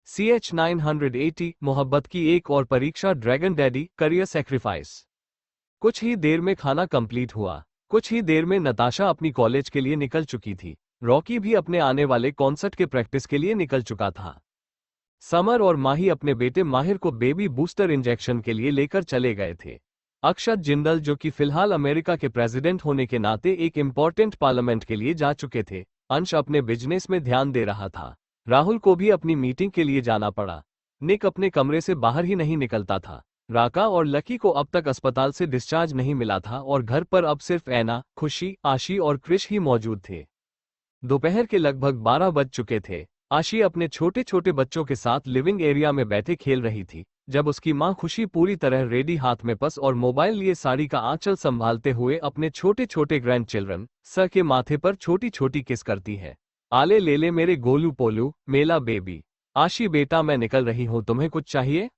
CH980 मोहब्बत की एक और परीक्षा, ड्रैगन डैडी, करियर सेक्रीफाइस। कुछ ही देर में खाना कंप्लीट हुआ। कुछ ही देर में नताशा अपनी कॉलेज के लिए निकल चुकी थी। रॉकी भी अपने आने वाले कॉन्सर्ट के प्रैक्टिस के लिए निकल चुका था। समर और माही अपने बेटे माहिर को बेबी बूस्टर इंजेक्शन के लिए लेकर चले गए थे। अक्षत जिंदल, जो कि फिलहाल अमेरिका के प्रेसिडेंट होने के नाते एक इम्पोर्टेंट पार्लियामेंट के लिए जा चुके थे। अंश अपने बिजनेस में ध्यान दे रहा था। राहुल को भी अपनी मीटिंग के लिए जाना पड़ा। निक अपने कमरे से बाहर ही नहीं निकलता था। राका और लकी को अब तक अस्पताल से डिस्चार्ज नहीं मिला था और घर पर अब सिर्फ ऐना, खुशी, आशी और क्रिश ही मौजूद थे। दोपहर के लगभग 12 बज चुके थे। आशी अपने छोटे छोटे बच्चों के साथ लिविंग एरिया में बैठे खेल रही थी, जब उसकी मां खुशी पूरी तरह रेडी, हाथ में पर्स और मोबाइल लिए साड़ी का आंचल संभालते हुए अपने छोटे छोटे ग्रैंड चिल्ड्रन सर के माथे पर छोटी छोटी किस करती है। आले ले ले मेरे गोलू पोलू, मेला बेबी। आशी बेटा, मैं निकल रही हूं, तुम्हें कुछ चाहिए?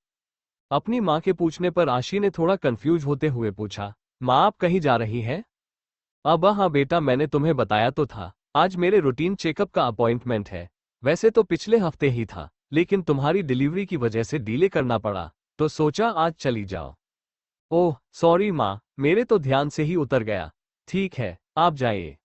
अपनी मां के पूछने पर आशी ने थोड़ा कंफ्यूज होते हुए पूछा, मां आप कहीं जा रही हैं? अब हाँ बेटा, मैंने तुम्हें बताया तो था, आज मेरे रूटीन चेकअप का अपॉइंटमेंट है। वैसे तो पिछले हफ्ते ही था, लेकिन तुम्हारी डिलीवरी की वजह से डिले करना पड़ा, तो सोचा आज चली जाओ। ओह सॉरी माँ, मेरे तो ध्यान से ही उतर गया। ठीक है, आप जाइए।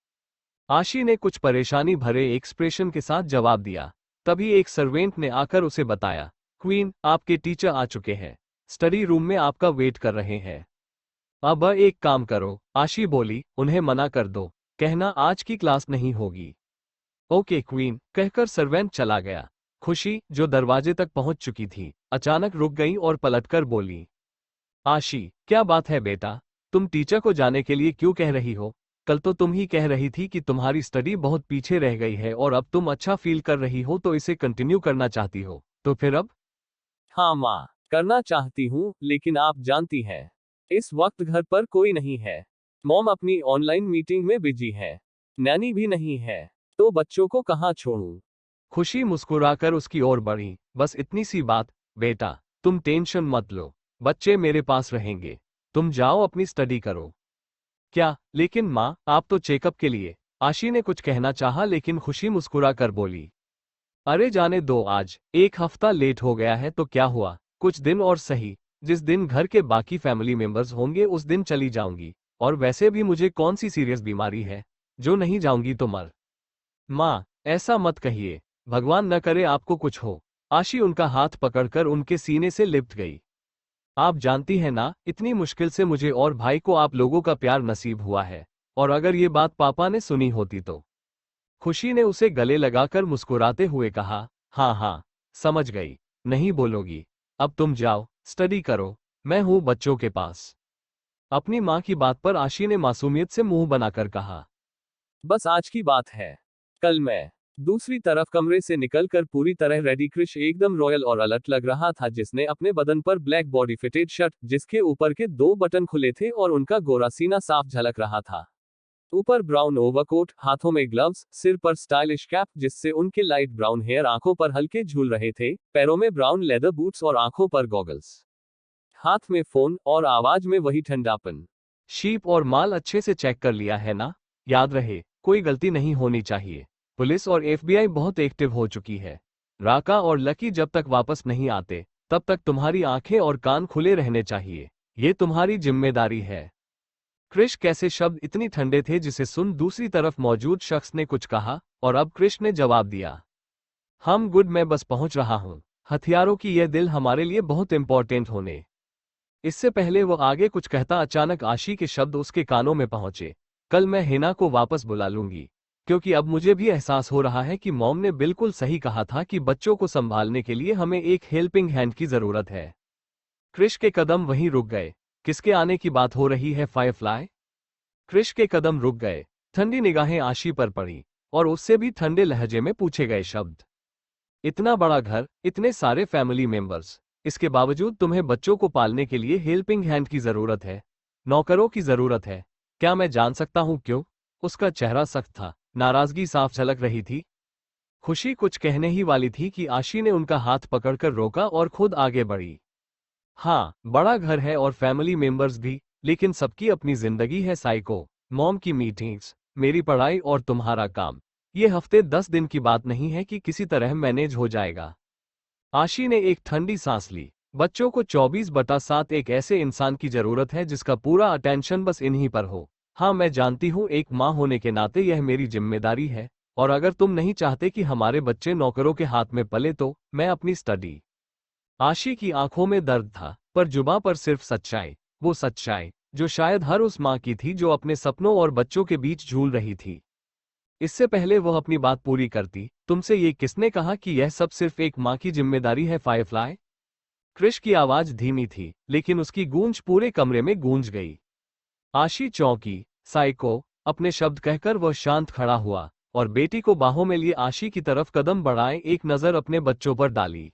आशी ने कुछ परेशानी भरे एक्सप्रेशन के साथ जवाब दिया। तभी एक सर्वेंट ने आकर उसे बताया, क्वीन, आपके टीचर आ चुके हैं, स्टडी रूम में आपका वेट कर रहे हैं। अब एक काम करो, आशी बोली, उन्हें मना कर दो, कहना आज की क्लास नहीं होगी। ओके क्वीन, कहकर सर्वेंट चला गया। खुशी, जो दरवाजे तक पहुंच चुकी थी, अचानक रुक गई और पलटकर बोली, आशी, क्या बात है बेटा, तुम टीचर को जाने के लिए क्यों कह रही हो? कल तो तुम ही कह रही थी कि तुम्हारी स्टडी बहुत पीछे रह गई है और अब तुम अच्छा फील कर रही हो तो इसे कंटिन्यू करना चाहती हो, तो फिर अब? हाँ माँ, करना चाहती हूँ, लेकिन आप जानती हैं, इस वक्त घर पर कोई नहीं है। मॉम अपनी ऑनलाइन मीटिंग में बिजी है, नैनी भी नहीं है, तो बच्चों को कहाँ छोड़ूं? खुशी मुस्कुराकर उसकी ओर बढ़ी, बस इतनी सी बात, बेटा, तुम टेंशन मत लो, बच्चे मेरे पास रहेंगे, तुम जाओ अपनी स्टडी करो। क्या, लेकिन माँ, आप तो चेकअप के लिए? आशी ने कुछ कहना चाहा, लेकिन खुशी मुस्कुराकर बोली, अरे जाने दो, आज एक हफ्ता लेट हो गया है तो क्या हुआ, कुछ दिन और सही, जिस दिन घर के बाकी फैमिली मेंबर्स होंगे उस दिन चली जाऊंगी, और वैसे भी मुझे कौन सी सीरियस बीमारी है जो नहीं जाऊंगी तो मर। माँ, ऐसा मत कहिए, भगवान न करे आपको कुछ हो। आशी उनका हाथ पकड़कर उनके सीने से लिपट गई। आप जानती हैं ना, इतनी मुश्किल से मुझे और भाई को आप लोगों का प्यार नसीब हुआ है, और अगर ये बात पापा ने सुनी होती तो। खुशी ने उसे गले लगाकर मुस्कुराते हुए कहा, हाँ हाँ, समझ गई, नहीं बोलोगी। अब तुम जाओ, स्टडी करो, मैं हूं बच्चों के पास। अपनी मां की बात पर आशी ने मासूमियत से मुंह बनाकर कहा, बस आज की बात है, कल मैं। दूसरी तरफ कमरे से निकलकर पूरी तरह रेडी क्रिश एकदम रॉयल और अलर्ट लग रहा था, जिसने अपने बदन पर ब्लैक बॉडी फिटेड शर्ट, जिसके ऊपर के 2 बटन खुले थे और उनका गोरा सीना साफ झलक रहा था। ऊपर ब्राउन ओवरकोट, हाथों में ग्लव्स, सिर पर स्टाइलिश कैप जिससे उनके लाइट ब्राउन हेयर आंखों पर हल्के झूल रहे थे, पैरों में ब्राउन लेदर बूट्स और आंखों पर गॉगल्स। हाथ में फोन और आवाज में वही ठंडापन। शीप और माल अच्छे से चेक कर लिया है ना? याद रहे, कोई गलती नहीं होनी चाहिए। पुलिस और FBI बहुत एक्टिव हो चुकी है। राका और लकी जब तक वापस नहीं आते, तब तक तुम्हारी आंखें और कान खुले रहने चाहिए। ये तुम्हारी जिम्मेदारी है। क्रिश कैसे शब्द इतनी ठंडे थे जिसे सुन दूसरी तरफ मौजूद शख्स ने कुछ कहा, और अब क्रिश ने जवाब दिया, हम गुड, मैं बस पहुंच रहा हूं। हथियारों की यह दिल हमारे लिए बहुत इंपॉर्टेंट होने। इससे पहले वो आगे कुछ कहता, अचानक आशी के शब्द उसके कानों में पहुंचे, कल मैं हिना को वापस बुला लूंगी, क्योंकि अब मुझे भी एहसास हो रहा है कि मॉम ने बिल्कुल सही कहा था कि बच्चों को संभालने के लिए हमें एक हेल्पिंग हैंड की जरूरत है। क्रिश के कदम वहीं रुक गए। किसके आने की बात हो रही है फायरफ्लाई? क्रिश के कदम रुक गए। ठंडी निगाहें आशी पर पड़ी, और उससे भी ठंडे लहजे में पूछे गए शब्द, इतना बड़ा घर, इतने सारे फैमिली मेंबर्स, इसके बावजूद तुम्हें बच्चों को पालने के लिए हेल्पिंग हैंड की जरूरत है, नौकरों की जरूरत है। क्या मैं जान सकता हूं क्यों? उसका चेहरा सख्त था, नाराजगी साफ झलक रही थी। खुशी कुछ कहने ही वाली थी कि आशी ने उनका हाथ पकड़कर रोका और खुद आगे बढ़ी। हाँ, बड़ा घर है और फैमिली मेंबर्स भी, लेकिन सबकी अपनी जिंदगी है साइको। मॉम की मीटिंग्स, मेरी पढ़ाई और तुम्हारा काम, ये हफ्ते 10 दिन की बात नहीं है कि किसी तरह मैनेज हो जाएगा। आशी ने एक ठंडी सांस ली। बच्चों को 24/7 एक ऐसे इंसान की जरूरत है जिसका पूरा अटेंशन बस इन्हीं पर हो। हाँ, मैं जानती हूँ, एक माँ होने के नाते यह मेरी जिम्मेदारी है। और अगर तुम नहीं चाहते कि हमारे बच्चे नौकरों के हाथ में पले तो मैं अपनी स्टडी। आशी की आंखों में दर्द था, पर जुबां पर सिर्फ सच्चाई। वो सच्चाई जो शायद हर उस माँ की थी जो अपने सपनों और बच्चों के बीच झूल रही थी। इससे पहले वह अपनी बात पूरी करती, तुमसे ये किसने कहा कि यह सब सिर्फ एक माँ की जिम्मेदारी है फायरफ्लाई? क्रिश की आवाज धीमी थी, लेकिन उसकी गूंज पूरे कमरे में गूंज गई। आशी चौंकी। साइको, अपने शब्द कहकर वह शांत खड़ा हुआ और बेटी को बाहों में लिए आशी की तरफ कदम बढ़ाए एक नजर अपने बच्चों पर डाली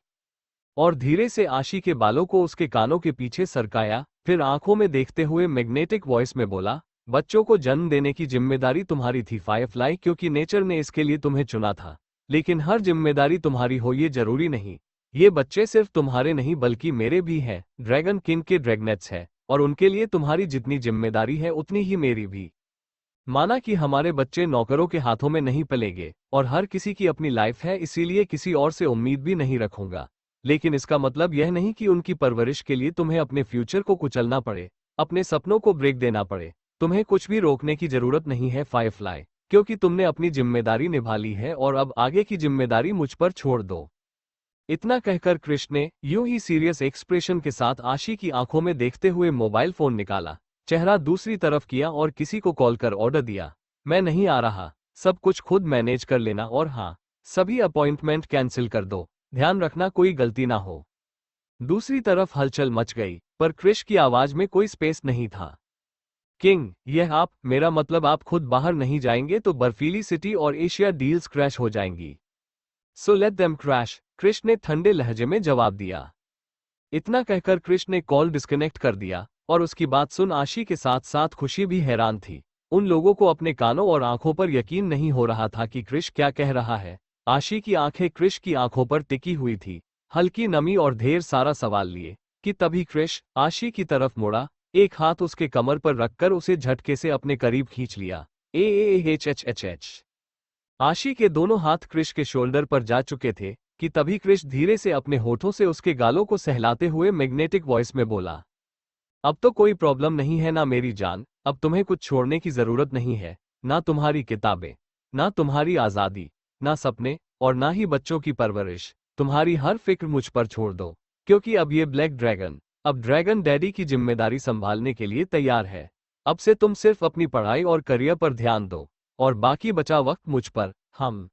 और धीरे से आशी के बालों को उसके कानों के पीछे सरकाया, फिर आंखों में देखते हुए मैग्नेटिक वॉइस में बोला, बच्चों को जन्म देने की जिम्मेदारी तुम्हारी थी फायरफ्लाई, क्योंकि नेचर ने इसके लिए तुम्हें चुना था। लेकिन हर जिम्मेदारी तुम्हारी हो ये जरूरी नहीं। ये बच्चे सिर्फ तुम्हारे नहीं बल्कि मेरे भी हैं, ड्रैगन किंग के ड्रैगनेट्स हैं, और उनके लिए तुम्हारी जितनी जिम्मेदारी है उतनी ही मेरी भी। माना कि हमारे बच्चे नौकरों के हाथों में नहीं पलेंगे, और हर किसी की अपनी लाइफ है, इसीलिए किसी और से उम्मीद भी नहीं रखूंगा। लेकिन इसका मतलब यह नहीं कि उनकी परवरिश के लिए तुम्हें अपने फ्यूचर को कुचलना पड़े, अपने सपनों को ब्रेक देना पड़े। तुम्हें कुछ भी रोकने की जरूरत नहीं है फायरफ्लाई, क्योंकि तुमने अपनी जिम्मेदारी निभा ली है और अब आगे की जिम्मेदारी मुझ पर छोड़ दो। इतना कहकर कृष्ण ने यूं ही सीरियस एक्सप्रेशन के साथ आशी की आंखों में देखते हुए मोबाइल फोन निकाला, चेहरा दूसरी तरफ किया और किसी को कॉल कर ऑर्डर दिया, मैं नहीं आ रहा, सब कुछ खुद मैनेज कर लेना, और हाँ, सभी अपॉइंटमेंट कैंसिल कर दो, ध्यान रखना कोई गलती ना हो। दूसरी तरफ हलचल मच गई, पर क्रिश की आवाज में कोई स्पेस नहीं था। किंग, यह आप, मेरा मतलब आप खुद बाहर नहीं जाएंगे तो बर्फीली सिटी और एशिया डील्स क्रैश हो जाएंगी। So let them crash, Krish ने ठंडे लहजे में जवाब दिया। इतना कहकर क्रिश ने कॉल डिस्कनेक्ट कर दिया, और उसकी बात सुन आशी के साथ साथ खुशी भी हैरान थी। उन लोगों को अपने कानों और आंखों पर यकीन नहीं हो रहा था कि क्रिश क्या कह रहा है। आशी की आंखें क्रिश की आंखों पर टिकी हुई थी, हल्की नमी और ढेर सारा सवाल लिए कि तभी क्रिश आशी की तरफ मुड़ा, एक हाथ उसके कमर पर रखकर उसे झटके से अपने करीब खींच लिया। एच। आशी के दोनों हाथ क्रिश के शोल्डर पर जा चुके थे कि तभी क्रिश धीरे से अपने होठों से उसके गालों को सहलाते हुए मैग्नेटिक वॉइस में बोला, अब तो कोई प्रॉब्लम नहीं है ना मेरी जान, अब तुम्हें कुछ छोड़ने की जरूरत नहीं है, ना तुम्हारी किताबें, ना तुम्हारी आजादी, ना सपने, और ना ही बच्चों की परवरिश। तुम्हारी हर फिक्र मुझ पर छोड़ दो, क्योंकि अब ये ब्लैक ड्रैगन, अब ड्रैगन डैडी की जिम्मेदारी संभालने के लिए तैयार है। अब से तुम सिर्फ अपनी पढ़ाई और करियर पर ध्यान दो, और बाकी बचा वक्त मुझ पर। हम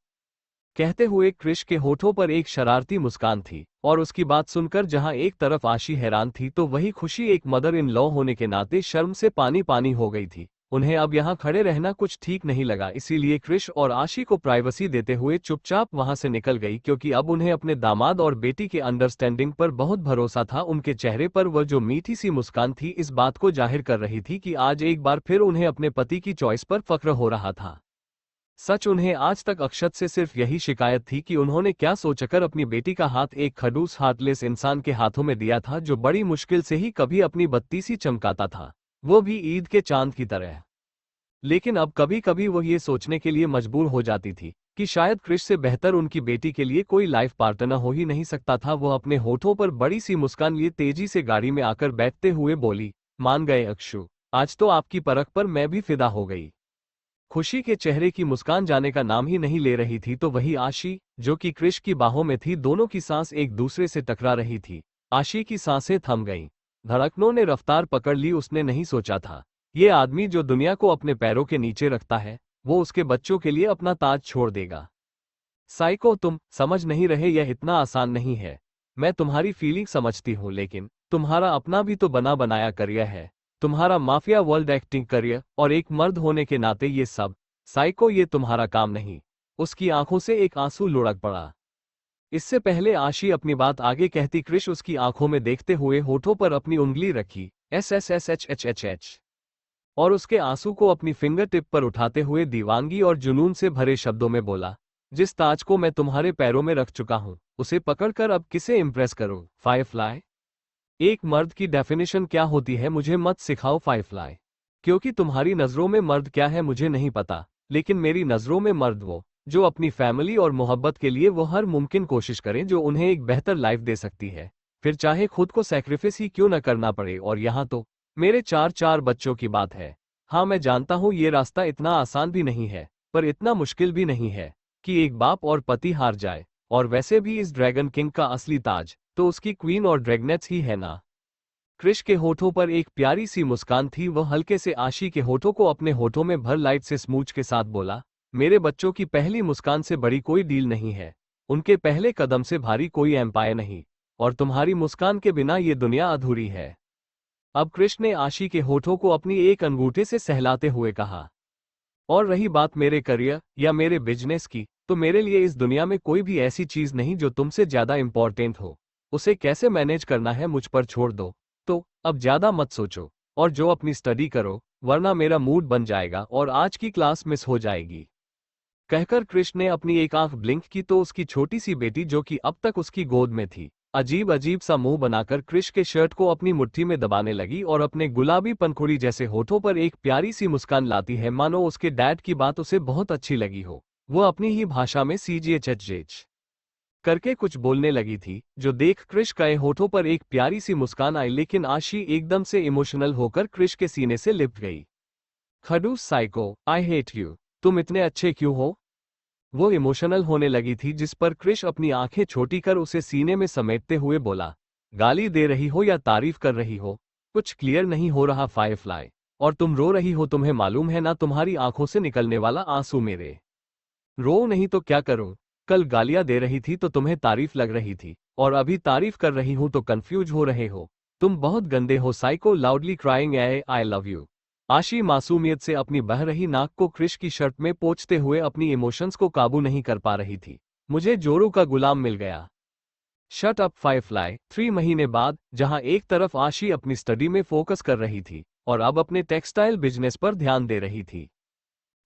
कहते हुए क्रिश के होठों पर एक शरारती मुस्कान थी, और उसकी बात सुनकर जहां एक तरफ आशी हैरान थी तो वही खुशी एक मदर इन लॉ होने के नाते शर्म से पानी पानी हो गई थी। उन्हें अब यहां खड़े रहना कुछ ठीक नहीं लगा, इसीलिए क्रिश और आशी को प्राइवेसी देते हुए चुपचाप वहां से निकल गई, क्योंकि अब उन्हें अपने दामाद और बेटी के अंडरस्टैंडिंग पर बहुत भरोसा था। उनके चेहरे पर वह जो मीठी सी मुस्कान थी इस बात को जाहिर कर रही थी कि आज एक बार फिर उन्हें अपने पति की चॉइस पर फक्र हो रहा था। सच, उन्हें आज तक अक्षत से सिर्फ यही शिकायत थी कि उन्होंने क्या सोचकर अपनी बेटी का हाथ एक खड़ूस हार्टलेस इंसान के हाथों में दिया था, जो बड़ी मुश्किल से ही कभी अपनी बत्ती सी चमकाता था, वो भी ईद के चांद की तरह। लेकिन अब कभी कभी वो ये सोचने के लिए मजबूर हो जाती थी कि शायद क्रिश से बेहतर उनकी बेटी के लिए कोई लाइफ पार्टनर हो ही नहीं सकता था। वो अपने होठों पर बड़ी सी मुस्कान लिए तेजी से गाड़ी में आकर बैठते हुए बोली, मान गए अक्षु, आज तो आपकी परख पर मैं भी फिदा हो गई। खुशी के चेहरे की मुस्कान जाने का नाम ही नहीं ले रही थी, तो वही आशी जो कि क्रिश की बाहों में थी, दोनों की सांस एक दूसरे से टकरा रही थी। आशी की सांसें थम गईं, धड़कनों ने रफ्तार पकड़ ली। उसने नहीं सोचा था ये आदमी जो दुनिया को अपने पैरों के नीचे रखता है, वो उसके बच्चों के लिए अपना ताज छोड़ देगा। साइको, तुम समझ नहीं रहे, यह इतना आसान नहीं है। मैं तुम्हारी फीलिंग समझती हूँ, लेकिन तुम्हारा अपना भी तो बना बनाया करियर है, तुम्हारा माफिया वर्ल्ड एक्टिंग करियर, और एक मर्द होने के नाते ये सब। साइको, ये तुम्हारा काम नहीं। उसकी आंखों से एक आंसू लुढ़क पड़ा। इससे पहले आशी अपनी बात आगे कहती, क्रिश उसकी आंखों में देखते हुए होठों पर अपनी उंगली रखी, SSSHHHH, और उसके आंसू को अपनी फिंगर टिप पर उठाते हुए दीवानगी और जुनून से भरे शब्दों में बोला, जिस ताज को मैं तुम्हारे पैरों में रख चुका हूं, उसे पकड़कर अब किसे इंप्रेस करूं फायरफ्लाई? एक मर्द की डेफिनेशन क्या होती है मुझे मत सिखाओ फायरफ्लाई, क्योंकि तुम्हारी नजरों में मर्द क्या है मुझे नहीं पता, लेकिन मेरी नजरों में मर्द वो जो अपनी फैमिली और मोहब्बत के लिए वो हर मुमकिन कोशिश करें जो उन्हें एक बेहतर लाइफ दे सकती है, फिर चाहे खुद को सैक्रिफाइस ही क्यों न करना पड़े। और यहाँ तो मेरे चार चार बच्चों की बात है। हाँ, मैं जानता हूँ ये रास्ता इतना आसान भी नहीं है, पर इतना मुश्किल भी नहीं है कि एक बाप और पति हार जाए। और वैसे भी इस ड्रैगन किंग का असली ताज तो उसकी क्वीन और ड्रैगनेट्स ही है ना। क्रिश के होठों पर एक प्यारी सी मुस्कान थी। वह हल्के से आशी के होठों को अपने होठों में भर लाइट से स्मूच के साथ बोला, मेरे बच्चों की पहली मुस्कान से बड़ी कोई डील नहीं है, उनके पहले कदम से भारी कोई एम्पायर नहीं, और तुम्हारी मुस्कान के बिना ये दुनिया अधूरी है। अब क्रिश ने आशी के होठों को अपनी एक अंगूठे से सहलाते हुए कहा, और रही बात मेरे करियर या मेरे बिजनेस की, तो मेरे लिए इस दुनिया में कोई भी ऐसी चीज नहीं जो तुमसे ज्यादा इंपॉर्टेंट हो। उसे कैसे मैनेज करना है मुझ पर छोड़ दो। तो अब ज्यादा मत सोचो और जो अपनी स्टडी करो, वरना मेरा मूड बन जाएगा और आज की क्लास मिस हो जाएगी। कहकर क्रिश ने अपनी एक आंख ब्लिंक की तो उसकी छोटी सी बेटी, जो कि अब तक उसकी गोद में थी, अजीब अजीब सा मुंह बनाकर क्रिश के शर्ट को अपनी मुट्ठी में दबाने लगी और अपने गुलाबी पंखुड़ी जैसे होठों पर एक प्यारी सी मुस्कान लाती है, मानो उसके डैड की बात उसे बहुत अच्छी लगी हो। वो अपनी ही भाषा में सीजीएचएच करके कुछ बोलने लगी थी, जो देख क्रिश के होठों पर एक प्यारी सी मुस्कान आई। लेकिन आशी एकदम से इमोशनल होकर क्रिश के सीने से लिपट गई। खडूस साइको, आई हेट यू, तुम इतने अच्छे क्यों हो? वो इमोशनल होने लगी थी, जिस पर क्रिश अपनी आंखें छोटी कर उसे सीने में समेटते हुए बोला, गाली दे रही हो या तारीफ कर रही हो, कुछ क्लियर नहीं हो रहा फायरफ्लाई। और तुम रो रही हो, तुम्हें मालूम है ना तुम्हारी आंखों से निकलने वाला आंसू मेरे। रो नहीं तो क्या करूं? कल गालियां दे रही थी तो तुम्हें तारीफ लग रही थी, और अभी तारीफ कर रही हूं तो कंफ्यूज हो रहे हो। तुम बहुत गंदे हो psycho, loudly crying I love you. आशी मासूमियत से अपनी बह रही नाक को क्रिश की शर्ट में पोंछते हुए अपनी इमोशंस को काबू नहीं कर पा रही थी। मुझे जोरू का गुलाम मिल गया। Shut up Firefly. 3 महीने बाद, जहां एक तरफ आशी अपनी स्टडी में फोकस कर रही थी और अब अपने टेक्सटाइल बिजनेस पर ध्यान दे रही थी।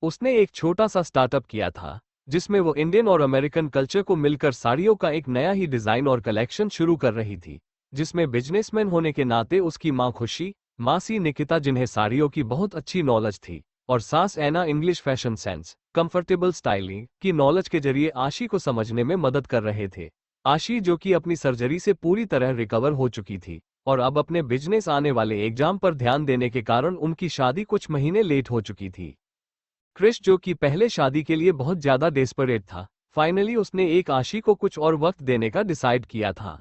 उसने एक छोटा सा स्टार्टअप किया था, जिसमें वो इंडियन और अमेरिकन कल्चर को मिलकर साड़ियों का एक नया ही डिजाइन और कलेक्शन शुरू कर रही थी, जिसमें बिजनेसमैन होने के नाते उसकी मां खुशी, मासी निकिता जिन्हें साड़ियों की बहुत अच्छी नॉलेज थी, और सास ऐना English fashion sense, comfortable styling की नॉलेज के जरिए आशी को समझने में मदद कर रहे थे। आशी, जो कि अपनी सर्जरी से पूरी तरह रिकवर हो चुकी थी और अब अपने बिजनेस आने वाले एग्जाम पर ध्यान देने के कारण उनकी शादी कुछ महीने लेट हो चुकी थी। क्रिश, जो कि पहले शादी के लिए बहुत ज्यादा डेस्परेट था, फाइनली उसने एक आशी को कुछ और वक्त देने का डिसाइड किया था।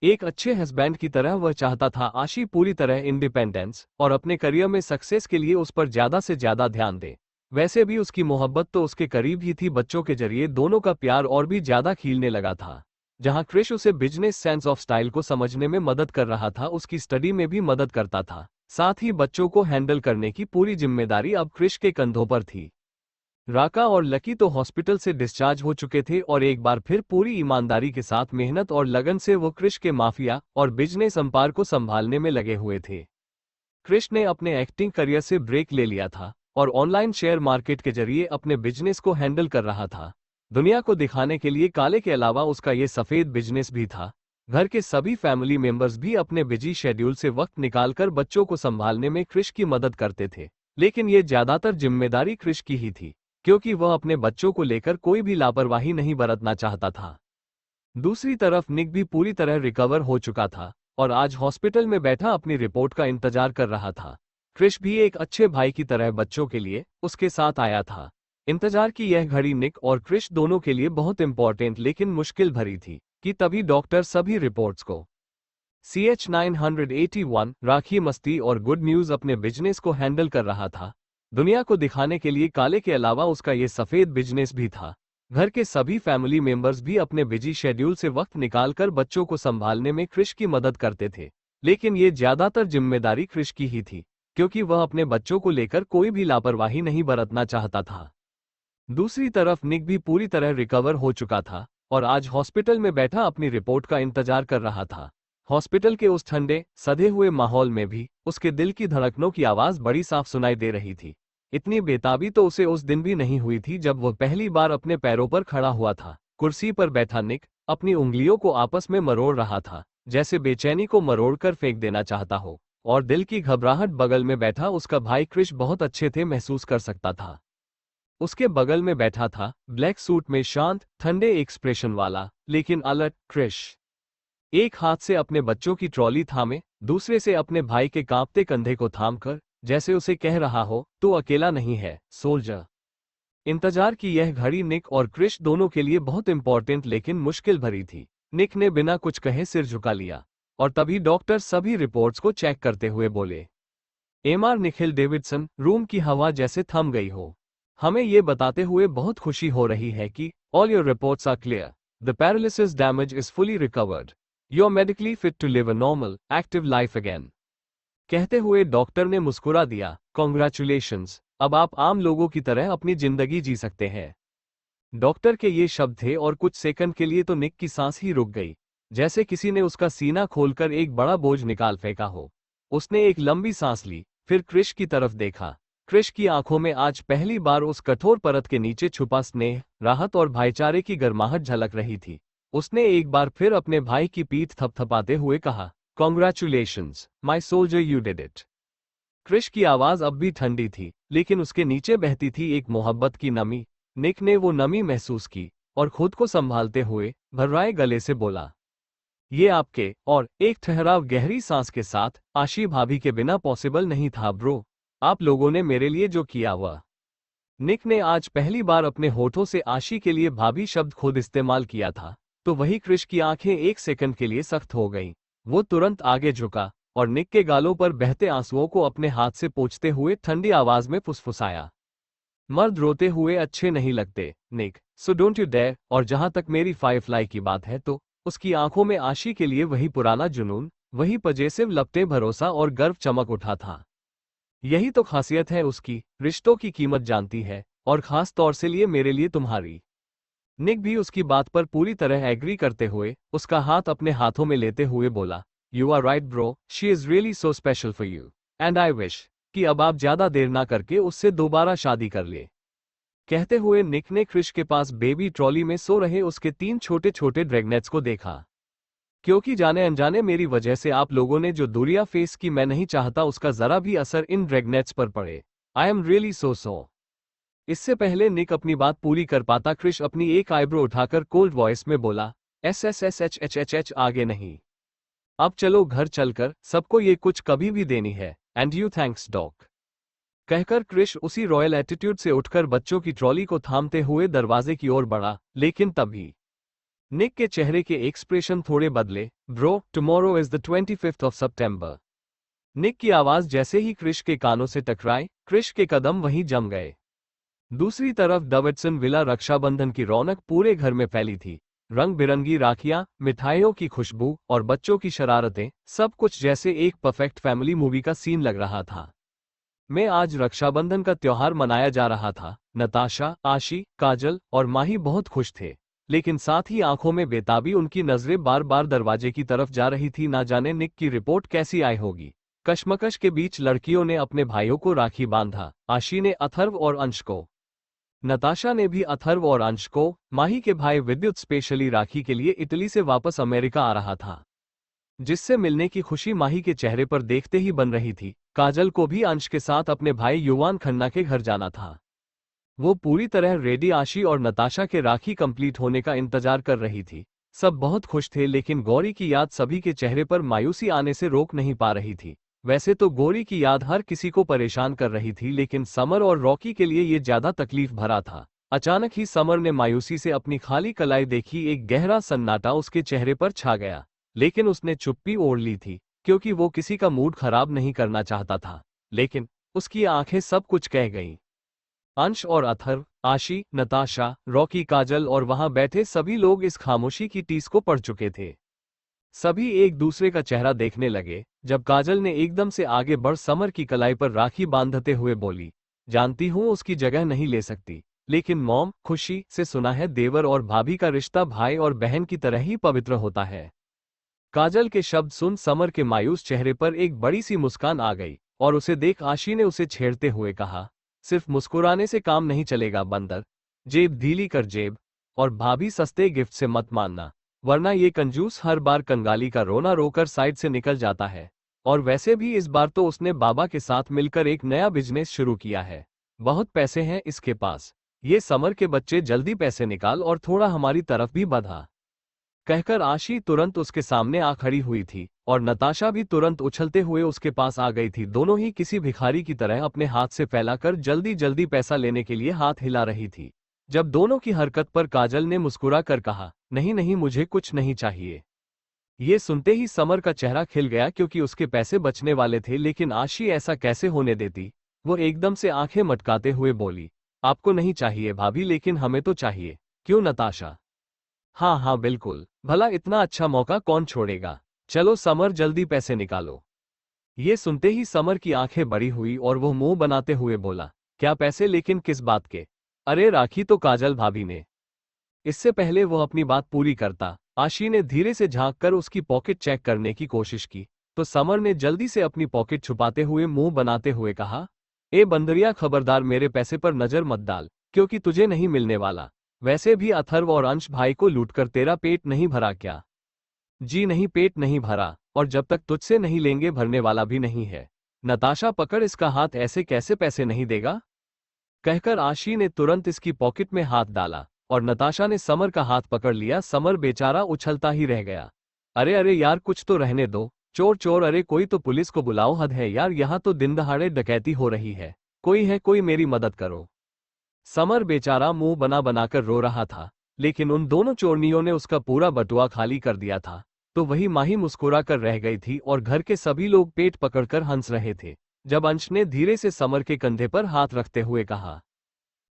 एक अच्छे हस्बैंड की तरह वह चाहता था आशी पूरी तरह इंडिपेंडेंस और अपने करियर में सक्सेस के लिए उस पर ज्यादा से ज्यादा ध्यान दे। वैसे भी उसकी मोहब्बत तो उसके करीब ही थी, बच्चों के जरिए दोनों का प्यार और भी ज्यादा खिलने लगा था। जहां क्रिश उसे बिजनेस सेंस ऑफ स्टाइल को समझने में मदद कर रहा था, उसकी स्टडी में भी मदद करता था। साथ ही बच्चों को हैंडल करने की पूरी जिम्मेदारी अब क्रिश के कंधों पर थी। राका और लकी तो हॉस्पिटल से डिस्चार्ज हो चुके थे और एक बार फिर पूरी ईमानदारी के साथ मेहनत और लगन से वो क्रिश के माफिया और बिजनेस अंपायर को संभालने में लगे हुए थे। क्रिश ने अपने एक्टिंग करियर से ब्रेक ले लिया था और ऑनलाइन शेयर मार्केट के जरिए अपने बिजनेस को हैंडल कर रहा था। दुनिया को दिखाने के लिए काले के अलावा उसका ये सफेद बिजनेस भी था। घर के सभी फैमिली मेंबर्स भी अपने बिजी शेड्यूल से वक्त निकालकर बच्चों को संभालने में क्रिश की मदद करते थे, लेकिन ये ज्यादातर जिम्मेदारी क्रिश की ही थी, क्योंकि वह अपने बच्चों को लेकर कोई भी लापरवाही नहीं बरतना चाहता था। दूसरी तरफ निक भी पूरी तरह रिकवर हो चुका था और आज हॉस्पिटल में बैठा अपनी रिपोर्ट का इंतजार कर रहा था। क्रिश भी एक अच्छे भाई की तरह बच्चों के लिए उसके साथ आया था। इंतजार की यह घड़ी निक और क्रिश दोनों के लिए बहुत इंपॉर्टेंट लेकिन मुश्किल भरी थी कि तभी डॉक्टर सभी रिपोर्ट्स को CH981 राखी मस्ती और गुड न्यूज अपने बिजनेस को हैंडल कर रहा था। दुनिया को दिखाने के लिए काले के अलावा उसका ये सफेद बिजनेस भी था। घर के सभी फैमिली मेंबर्स भी अपने बिजी शेड्यूल से वक्त निकालकर बच्चों को संभालने में क्रिश की मदद करते थे, लेकिन ये ज्यादातर जिम्मेदारी क्रिश की ही थी, क्योंकि वह अपने बच्चों को लेकर कोई भी लापरवाही नहीं बरतना चाहता था। दूसरी तरफ निक भी पूरी तरह रिकवर हो चुका था और आज हॉस्पिटल में बैठा अपनी रिपोर्ट का इंतजार कर रहा था। हॉस्पिटल के उस ठंडे सधे हुए माहौल में भी उसके दिल की धड़कनों की आवाज बड़ी साफ सुनाई दे रही थी। इतनी बेताबी तो उसे उस दिन भी नहीं हुई थी जब वह पहली बार अपने पैरों पर खड़ा हुआ था। कुर्सी पर बैठा निक अपनी उंगलियों को आपस में मरोड़ रहा था, जैसे बेचैनी को मरोड़कर फेंक देना चाहता हो, और दिल की घबराहट बगल में बैठा उसका भाई क्रिश बहुत अच्छे थे महसूस कर सकता था। उसके बगल में बैठा था, ब्लैक सूट में शांत ठंडे एक्सप्रेशन वाला लेकिन अलर्ट क्रिश। एक हाथ से अपने बच्चों की ट्रॉली थामे, दूसरे से अपने भाई के कांपते कंधे को थामकर, जैसे उसे कह रहा हो तो अकेला नहीं है सोल्जर। इंतजार की यह घड़ी निक और क्रिश दोनों के लिए बहुत इंपॉर्टेंट लेकिन मुश्किल भरी थी। निक ने बिना कुछ कहे सिर झुका लिया और तभी डॉक्टर सभी रिपोर्ट्स को चेक करते हुए बोले, एमआर निखिल डेविडसन। रूम की हवा जैसे थम गई हो। हमें ये बताते हुए बहुत खुशी हो रही है कि all your reports are clear, the paralysis damage is fully recovered, you are medically fit to live a normal active life again. कहते हुए डॉक्टर ने मुस्कुरा दिया, कॉन्ग्रेचुलेशंस, अब आप आम लोगों की तरह अपनी जिंदगी जी सकते हैं। डॉक्टर के ये शब्द थे और कुछ सेकंड के लिए तो निक की सांस ही रुक गई, जैसे किसी ने उसका सीना खोलकर एक बड़ा बोझ निकाल फेंका हो। उसने एक लंबी सांस ली, फिर क्रिश की तरफ देखा। क्रिश की आंखों में आज पहली बार उस कठोर परत के नीचे छुपा स्नेह, राहत और भाईचारे की गर्माहट झलक रही थी। उसने एक बार फिर अपने भाई की पीठ थपथपाते हुए कहा, congratulations my soldier, you did it. Krish की आवाज अब भी ठंडी थी, लेकिन उसके नीचे बहती थी एक मोहब्बत की नमी। निक ने वो नमी महसूस की और खुद को संभालते हुए भर्राए गले से बोला, ये आपके और एक ठहराव गहरी सांस के साथ आशी भाभी के बिना पॉसिबल नहीं था ब्रो। आप लोगों ने मेरे लिए जो किया वह। निक ने आज पहली बार अपने होठों से आशी के लिए भाभी शब्द खुद इस्तेमाल किया था, तो वही क्रिश की आंखें एक सेकंड के लिए सख्त हो गईं। वो तुरंत आगे झुका और निक के गालों पर बहते आंसुओं को अपने हाथ से पोंछते हुए ठंडी आवाज में फुसफुसाया, मर्द रोते हुए अच्छे नहीं लगते निक, सो डोंट यू डेयर। और जहां तक मेरी फायरफ्लाई की बात है तो उसकी आंखों में आशी के लिए वही पुराना जुनून, वही पजेसिव लपटे भरोसा और गर्व चमक उठा था। यही तो खासियत है उसकी, रिश्तों की कीमत जानती है और खास तौर से लिए मेरे लिए तुम्हारी। निक भी उसकी बात पर पूरी तरह एग्री करते हुए उसका हाथ अपने हाथों में लेते हुए बोला, you are right bro, she is really so special for you and I wish कि अब आप ज्यादा देर ना करके उससे दोबारा शादी कर ले। कहते हुए निक ने क्रिश के पास बेबी ट्रॉली में सो रहे उसके 3 छोटे छोटे ड्रैगनेट्स को देखा। क्योंकि जाने अनजाने मेरी वजह से आप लोगों ने जो दूरियां फेस की, मैं नहीं चाहता उसका जरा भी असर इन ड्रैगनेट्स पर पड़े। I am really so. इससे पहले निक अपनी बात पूरी कर पाता, क्रिश अपनी एक आईब्रो उठाकर कोल्ड वॉइस में बोला, एस आगे नहीं। अब चलो घर चलकर, सबको ये कुछ कभी भी देनी है, एंड यू थैंक्स डॉक। कहकर क्रिश उसी रॉयल एटीट्यूड से उठकर बच्चों की ट्रॉली को थामते हुए दरवाजे की ओर बढ़ा, लेकिन तभी निक के चेहरे के एक्सप्रेशन थोड़े बदले। Bro, tomorrow is the 25th of September। निक की आवाज जैसे ही क्रिश के कानों से टकराई, क्रिश के कदम वहीं जम गए। दूसरी तरफ डेविडसन विला रक्षाबंधन की रौनक पूरे घर में फैली थी। रंग बिरंगी राखियां, मिठाइयों की खुशबू और बच्चों की शरारतें, सब कुछ जैसे एक परफेक्ट फैमिली मूवी का सीन लग रहा था। मैं आज रक्षाबंधन का त्योहार मनाया जा रहा था। नताशा, आशी, काजल और माही बहुत खुश थे, लेकिन साथ ही आंखों में बेताबी उनकी नजरें बार बार दरवाजे की तरफ जा रही थी। ना जाने निक की रिपोर्ट कैसी आई होगी। कश्मकश के बीच लड़कियों ने अपने भाइयों को राखी बांधा। आशी ने अथर्व और अंश को, नताशा ने भी अथर्व और अंश को। माही के भाई विद्युत स्पेशली राखी के लिए इटली से वापस अमेरिका आ रहा था, जिससे मिलने की खुशी माही के चेहरे पर देखते ही बन रही थी। काजल को भी अंश के साथ अपने भाई युवान खन्ना के घर जाना था। वो पूरी तरह रेडी आशी और नताशा के राखी कंप्लीट होने का इंतजार कर रही थी। सब बहुत खुश थे, लेकिन गौरी की याद सभी के चेहरे पर मायूसी आने से रोक नहीं पा रही थी। वैसे तो गौरी की याद हर किसी को परेशान कर रही थी, लेकिन समर और रॉकी के लिए ये ज्यादा तकलीफ भरा था। अचानक ही समर ने मायूसी से अपनी खाली कलाई देखी। एक गहरा सन्नाटा उसके चेहरे पर छा गया, लेकिन उसने चुप्पी ओढ़ ली थी, क्योंकि वो किसी का मूड खराब नहीं करना चाहता था। लेकिन उसकी आंखें सब कुछ कह गईं। अंश और अथर्व, आशी, नताशा, रॉकी, काजल और वहां बैठे सभी लोग इस खामोशी की टीस को पढ़ चुके थे। सभी एक दूसरे का चेहरा देखने लगे, जब काजल ने एकदम से आगे बढ़ समर की कलाई पर राखी बांधते हुए बोली, जानती हूं उसकी जगह नहीं ले सकती, लेकिन मॉम, खुशी से सुना है देवर और भाभी का रिश्ता भाई और बहन की तरह ही पवित्र होता है। काजल के शब्द सुन समर के मायूस चेहरे पर एक बड़ी सी मुस्कान आ गई और उसे देख आशी ने उसे छेड़ते हुए कहा, सिर्फ मुस्कुराने से काम नहीं चलेगा बंदर, जेब ढीली कर जेब। और भाभी सस्ते गिफ्ट से मत मानना, वरना ये कंजूस हर बार कंगाली का रोना रोकर साइड से निकल जाता है। और वैसे भी इस बार तो उसने बाबा के साथ मिलकर एक नया बिजनेस शुरू किया है, बहुत पैसे हैं इसके पास। ये समर के बच्चे, जल्दी पैसे निकाल और थोड़ा हमारी तरफ भी बढ़ा। कहकर आशी तुरंत उसके सामने आ खड़ी हुई थी और नताशा भी तुरंत उछलते हुए उसके पास आ गई थी। दोनों ही किसी भिखारी की तरह अपने हाथ से फैलाकर जल्दी जल्दी पैसा लेने के लिए हाथ हिला रही थी। जब दोनों की हरकत पर काजल ने मुस्कुरा कर कहा, नहीं नहीं, मुझे कुछ नहीं चाहिए। ये सुनते ही समर का चेहरा खिल गया, क्योंकि उसके पैसे बचने वाले थे, लेकिन आशी ऐसा कैसे होने देती। वो एकदम से आंखें मटकाते हुए बोली, आपको नहीं चाहिए भाभी, लेकिन हमें तो चाहिए। क्यों नताशा? हाँ हाँ बिल्कुल, भला इतना अच्छा मौका कौन छोड़ेगा। चलो समर, जल्दी पैसे निकालो। ये सुनते ही समर की आंखें बड़ी हुई और वो मुंह बनाते हुए बोला, क्या पैसे, लेकिन किस बात के? अरे राखी तो काजल भाभी ने। इससे पहले वो अपनी बात पूरी करता, आशी ने धीरे से झांककर उसकी पॉकेट चेक करने की कोशिश की, तो समर ने जल्दी से अपनी पॉकेट छुपाते हुए मुंह बनाते हुए कहा, ए बंदरिया, खबरदार मेरे पैसे पर नजर मत डाल, क्योंकि तुझे नहीं मिलने वाला। वैसे भी अथर्व और अंश भाई को लूटकर तेरा पेट नहीं भरा क्या? जी नहीं, पेट नहीं भरा, और जब तक तुझसे नहीं लेंगे भरने वाला भी नहीं है। नताशा, पकड़ इसका हाथ, ऐसे कैसे पैसे नहीं देगा? कहकर आशी ने तुरंत इसकी पॉकेट में हाथ डाला और नताशा ने समर का हाथ पकड़ लिया। समर बेचारा उछलता ही रह गया। अरे अरे यार, कुछ तो रहने दो। चोर चोर, अरे कोई तो पुलिस को बुलाओ, हद है यार, यहाँ तो दिन दहाड़े डकैती हो रही है। कोई है, कोई मेरी मदद करो। समर बेचारा मुंह बना बनाकर रो रहा था, लेकिन उन दोनों चोरनियों ने उसका पूरा बटुआ खाली कर दिया था। तो वही माही मुस्कुरा कर रह गई थी और घर के सभी लोग पेट पकड़कर हंस रहे थे, जब अंश ने धीरे से समर के कंधे पर हाथ रखते हुए कहा,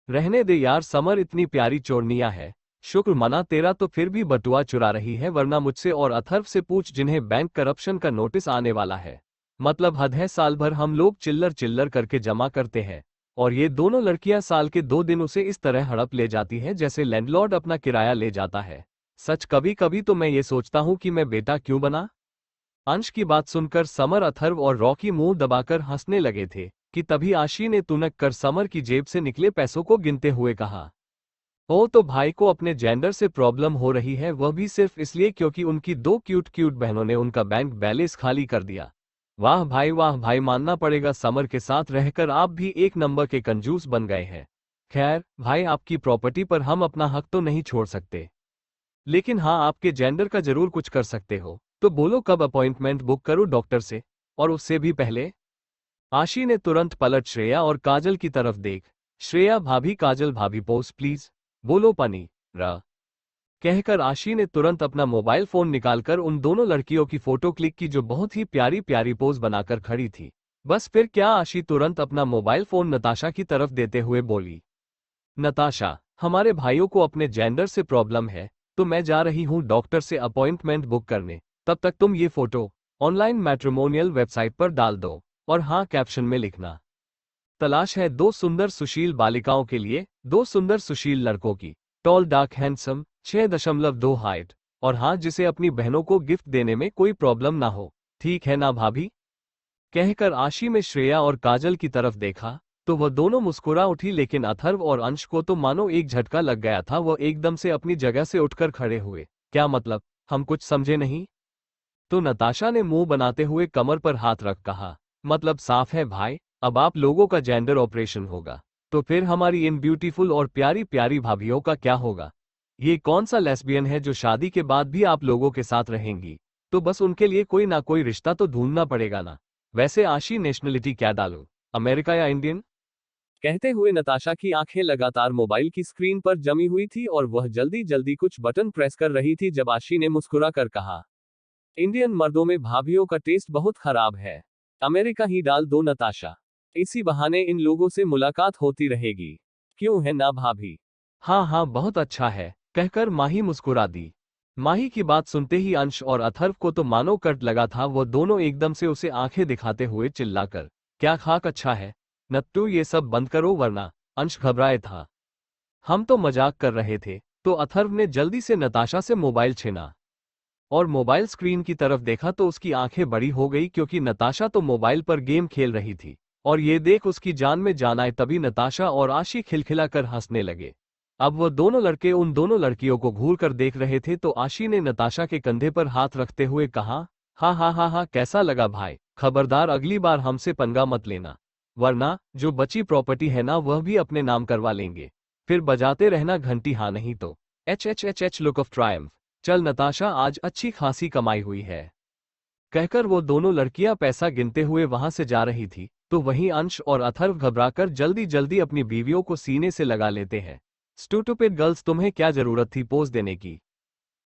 रहने दे यार समर, इतनी प्यारी चोरनिया है। शुक्र मना तेरा, तो फिर भी बटुआ चुरा रही है, वरना मुझसे और अथर्व से पूछ, जिन्हें बैंक करप्शन का नोटिस आने वाला है। मतलब हद है, साल भर हम लोग चिल्लर चिल्लर करके जमा करते हैं, और ये दोनों लड़कियां साल के 2 दिन उसे इस तरह हड़प ले जाती हैं जैसे लैंडलॉर्ड अपना किराया ले जाता है। सच, कभी कभी तो मैं ये सोचता हूं कि मैं बेटा क्यों बना। अंश की बात सुनकर समर, अथर्व और रॉकी मुंह दबाकर हंसने लगे थे कि तभी आशी ने तुनक कर समर की जेब से निकले पैसों को गिनते हुए कहा, ओ तो भाई को अपने जेंडर से प्रॉब्लम हो रही है, वह भी सिर्फ इसलिए क्योंकि उनकी 2 क्यूट क्यूट बहनों ने उनका बैंक बैलेंस खाली कर दिया। वाह भाई, मानना पड़ेगा, समर के साथ रहकर आप भी एक नंबर के कंजूस बन गए हैं। खैर भाई, आपकी प्रॉपर्टी पर हम अपना हक तो नहीं छोड़ सकते, लेकिन हाँ, आपके जेंडर का जरूर कुछ कर सकते हो। तो बोलो कब अपॉइंटमेंट बुक करूं डॉक्टर से? और उससे भी पहले आशी ने तुरंत पलट श्रेया और काजल की तरफ देख, श्रेया भाभी, काजल भाभी, पोज प्लीज। बोलो पनी र कहकर आशी ने तुरंत अपना मोबाइल फोन निकालकर उन दोनों लड़कियों की फोटो क्लिक की, जो बहुत ही प्यारी प्यारी पोज बनाकर खड़ी थी। बस फिर क्या, आशी तुरंत अपना मोबाइल फोन नताशा की तरफ देते हुए बोली, नताशा, हमारे भाइयों को अपने जेंडर से प्रॉब्लम है, तो मैं जा रही हूं डॉक्टर से अपॉइंटमेंट बुक करने। तब तक तुम ये फोटो ऑनलाइन मैट्रिमोनियल वेबसाइट पर डाल दो, और हाँ, कैप्शन में लिखना, तलाश है 2 सुंदर सुशील बालिकाओं के लिए 2 सुंदर सुशील लड़कों की, टॉल डार्क हैंडसम, 6.2 हाइट, और हाँ, जिसे अपनी बहनों को गिफ्ट देने में कोई प्रॉब्लम ना हो। ठीक है ना भाभी? कहकर आशी में श्रेया और काजल की तरफ देखा, तो वह दोनों मुस्कुरा उठी, लेकिन अथर्व और अंश को तो मानो एक झटका लग गया था। वह एकदम से अपनी जगह से उठकर खड़े हुए। क्या मतलब? हम कुछ समझे नहीं। तो नताशा ने मुंह बनाते हुए कमर पर हाथ रख कहा, मतलब साफ है भाई, अब आप लोगों का जेंडर ऑपरेशन होगा, तो फिर हमारी इन ब्यूटीफुल और प्यारी प्यारी भाभियों का क्या होगा? ये कौन सा लेस्बियन है जो शादी के बाद भी आप लोगों के साथ रहेंगी? तो बस उनके लिए कोई ना कोई रिश्ता तो ढूंढना पड़ेगा ना। वैसे आशी, नेशनलिटी क्या डालूं, अमेरिका या इंडियन? कहते हुए नताशा की आंखें लगातार मोबाइल की स्क्रीन पर जमी हुई थी और वह जल्दी जल्दी कुछ बटन प्रेस कर रही थी, जब आशी ने मुस्कुरा कर कहा, इंडियन मर्दों में भाभियों का टेस्ट बहुत खराब है, अमेरिका ही डाल दो नताशा। इसी बहाने इन लोगों से मुलाकात होती रहेगी। क्यों है ना भाभी? हाँ हाँ, बहुत अच्छा है, कहकर माही मुस्कुरा दी। माही की बात सुनते ही अंश और अथर्व को तो मानो कट लगा था। वो दोनों एकदम से उसे आंखें दिखाते हुए चिल्लाकर, क्या खाक अच्छा है? नत्तू, ये सब बंद करो वरना। अंश घबराए था। हम तो मजाक कर रहे थे। तो अथर्व ने जल्दी से नताशा से मोबाइल छीना और मोबाइल स्क्रीन की तरफ देखा, तो उसकी आंखें बड़ी हो गई, क्योंकि नताशा तो मोबाइल पर गेम खेल रही थी और ये देख उसकी जान में जान आए। तभी नताशा और आशी खिलखिलाकर हंसने लगे। अब वो दोनों लड़के उन दोनों लड़कियों को घूर कर देख रहे थे। तो आशी ने नताशा के कंधे पर हाथ रखते हुए कहा, हाँ हाँ हाँ हाँ, कैसा लगा भाई? खबरदार अगली बार हमसे पंगा मत लेना, वरना जो बची प्रॉपर्टी है ना, वह भी अपने नाम करवा लेंगे। फिर बजाते रहना घंटी, हाँ नहीं तो HHHH लुक ऑफ ट्रायम्फ। चल नताशा, आज अच्छी खासी कमाई हुई है। कहकर वो दोनों लड़कियां पैसा गिनते हुए वहां से जा रही थी, तो वहीं अंश और अथर्व घबराकर जल्दी जल्दी अपनी बीवियों को सीने से लगा लेते हैं। स्टूपिड गर्ल्स, तुम्हें क्या जरूरत थी पोज देने की?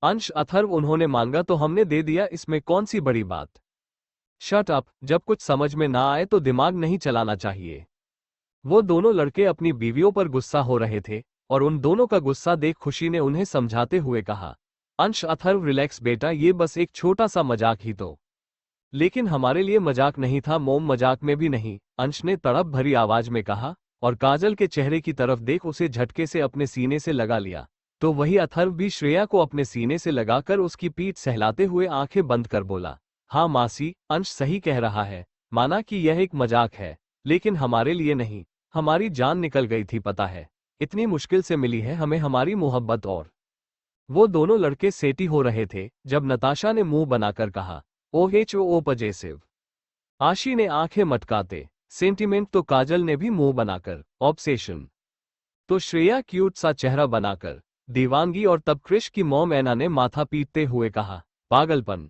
अंश, अथर्व, उन्होंने मांगा तो हमने दे दिया, इसमें कौन सी बड़ी बात। शट अप, जब कुछ समझ में ना आए तो दिमाग नहीं चलाना चाहिए। वो दोनों लड़के अपनी बीवियों पर गुस्सा हो रहे थे और उन दोनों का गुस्सा देख खुशी ने उन्हें समझाते हुए कहा, अंश, अथर्व, रिलैक्स बेटा, ये बस एक छोटा सा मजाक ही तो। लेकिन हमारे लिए मजाक नहीं था मोम, मजाक में भी नहीं, अंश ने तड़प भरी आवाज में कहा और काजल के चेहरे की तरफ देख उसे झटके से अपने सीने से लगा लिया। तो वही अथर्व भी श्रेया को अपने सीने से लगाकर उसकी पीठ सहलाते हुए आंखें बंद कर बोला, हाँ मासी, अंश सही कह रहा है, माना कि यह एक मजाक है, लेकिन हमारे लिए नहीं। हमारी जान निकल गई थी, पता है, इतनी मुश्किल से मिली है हमें हमारी मोहब्बत। और वो दोनों लड़के सेटी हो रहे थे जब नताशा ने मुंह बनाकर कहा, ओ पजेसिव। आशी ने आंखें मटकाते, सेंटिमेंट। तो काजल ने भी मुंह बनाकर, ऑब्सेशन। तो श्रेया क्यूट सा चेहरा बनाकर, दीवानगी। और तब क्रिश की मॉम ऐना ने माथा पीटते हुए कहा, पागलपन।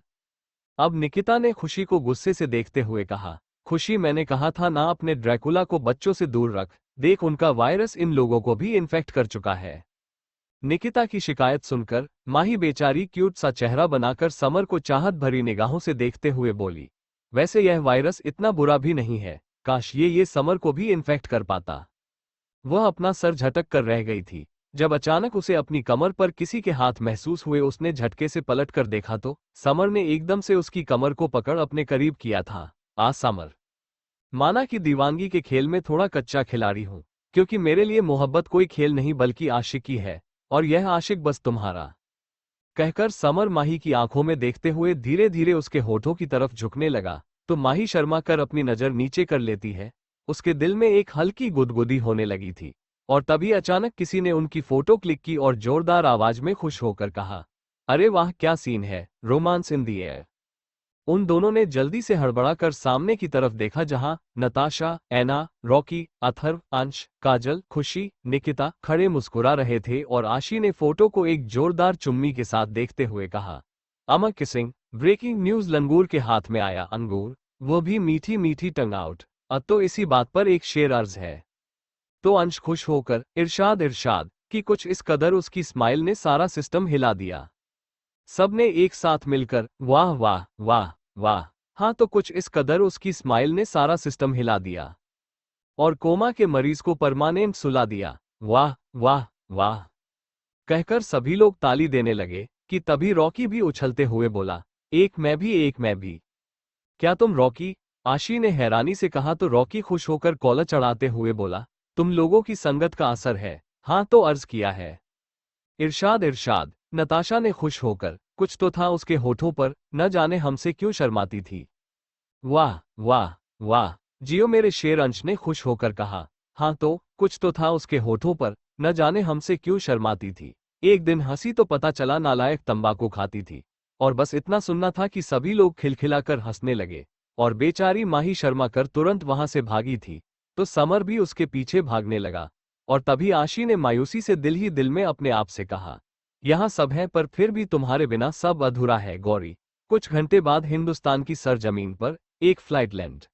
अब निकिता ने खुशी को गुस्से से देखते हुए कहा, खुशी, मैंने कहा था ना अपने ड्रैकुला को बच्चों से दूर रख, देख उनका वायरस इन लोगों को भी इन्फेक्ट कर चुका है। निकिता की शिकायत सुनकर माही बेचारी क्यूट सा चेहरा बनाकर समर को चाहत भरी निगाहों से देखते हुए बोली, वैसे यह वायरस इतना बुरा भी नहीं है, काश ये समर को भी इन्फेक्ट कर पाता। वह अपना सर झटक कर रह गई थी जब अचानक उसे अपनी कमर पर किसी के हाथ महसूस हुए। उसने झटके से पलट कर देखा तो समर ने एकदम से उसकी कमर को पकड़ अपने करीब किया था। समर, माना कि दीवानगी के खेल में थोड़ा कच्चा खिलाड़ी हूं, क्योंकि मेरे लिए मोहब्बत कोई खेल नहीं बल्कि आशिकी है, और यह आशिक बस तुम्हारा। कहकर समर माही की आंखों में देखते हुए धीरे धीरे उसके होठों की तरफ झुकने लगा। तो माही शर्मा कर अपनी नजर नीचे कर लेती है। उसके दिल में एक हल्की गुदगुदी होने लगी थी और तभी अचानक किसी ने उनकी फोटो क्लिक की और जोरदार आवाज में खुश होकर कहा, अरे वाह, क्या सीन है, रोमांस इन दी एयर। उन दोनों ने जल्दी से हड़बड़ाकर सामने की तरफ देखा जहां नताशा, ऐना, रॉकी, अथर्व, अंश, काजल, खुशी, निकिता खड़े मुस्कुरा रहे थे और आशी ने फोटो को एक जोरदार चुम्मी के साथ देखते हुए कहा, अमर किसिंग। ब्रेकिंग न्यूज, लंगूर के हाथ में आया अंगूर, वो भी मीठी मीठी टंग आउट। तो इसी बात पर एक शेर अर्ज है। तो अंश खुश होकर, इरशाद इरशाद, कि कुछ इस कदर उसकी स्माइल ने सारा सिस्टम हिला दिया। सबने एक साथ मिलकर, वाह वाह वाह वाह। हाँ, तो कुछ इस कदर उसकी स्माइल ने सारा सिस्टम हिला दिया और कोमा के मरीज को परमानेंट सुला दिया। वाह वाह वाह कहकर सभी लोग ताली देने लगे कि तभी रॉकी भी उछलते हुए बोला, एक मैं भी, एक मैं भी। क्या तुम रॉकी? आशी ने हैरानी से कहा। तो रॉकी खुश होकर कॉलर चढ़ाते हुए बोला, तुम लोगों की संगत का असर है। हाँ, तो अर्ज किया है। इरशाद इरशाद, नताशा ने खुश होकर, कुछ तो था उसके होठों पर, न जाने हमसे क्यों शर्माती थी। वाह वाह वाह, जियो मेरे शेर, अंश ने खुश होकर कहा। हाँ, तो कुछ तो था उसके होठों पर, न जाने हमसे क्यों शर्माती थी। एक दिन हंसी तो पता चला नालायक तंबाकू खाती थी। और बस इतना सुनना था कि सभी लोग खिलखिलाकर हंसने लगे और बेचारी माही शर्मा कर तुरंत वहां से भागी थी। तो समर भी उसके पीछे भागने लगा और तभी आशी ने मायूसी से दिल ही दिल में अपने आप से कहा, यहाँ सब है पर फिर भी तुम्हारे बिना सब अधूरा है गौरी। कुछ घंटे बाद हिंदुस्तान की सरजमीन पर एक फ्लाइट लैंड